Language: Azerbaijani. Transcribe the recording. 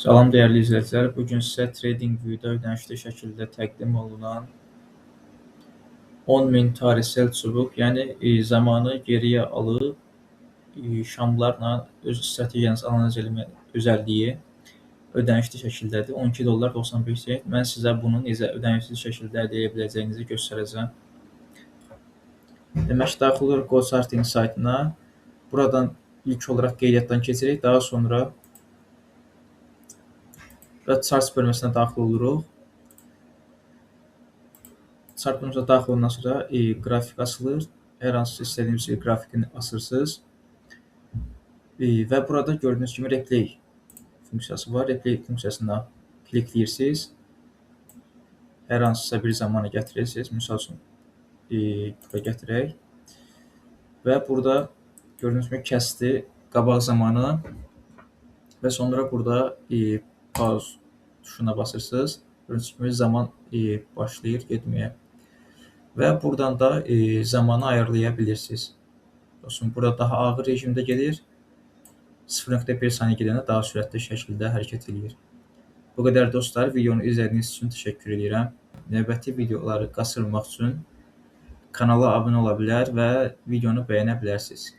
Salam dəyərli izləyicilər. Bu gün sizə TradingView-da ödənişli şəkildə təqdim olunan 10.000 tarixsel çubuq, yəni zamanı geriyə alıb şamlarla öz strategiyanızı analiz etmə özəlliyi ödənişli şəkildədir. $12.95. Mən sizə bunu necə ödənişli şəkildə əldə edə biləcəyinizi göstərəcəm. Demək, daxil oluruq GoCharting saytına. Buradan ilk olaraq qeydiyyatdan keçirik. Daha sonra Chart bölməsinə daxil oluruq. Chart bölməsinə daxil olandan sonra qrafik açılır. Hər hansı istədiyiniz qrafikini açırsınız. Və burada gördüyünüz kimi replay funksiyası var. Replay funksiyasına klikləyirsiniz. Hər hansısa bir zamanı gətirirsiniz. Misal üçün, bura gətirək. Və burada gördüyünüz kimi kəsdi qabaq zamanı və sonra burada pause tuşuna basırsınız. Gördüyünüz kimi zaman başlayır getməyə. Və buradan da zamanı ayarlaya bilirsiniz. Dostum, burada daha ağır rejimdə gedir. 0.1 saniyə gedəndə daha sürətli şəkildə hərəkət edir. Bu qədər dostlar, videonu izlədiyiniz üçün təşəkkür edirəm. Növbəti videoları qaçırmamaq üçün kanala abunə ola bilər və videonu bəyənə bilərsiniz.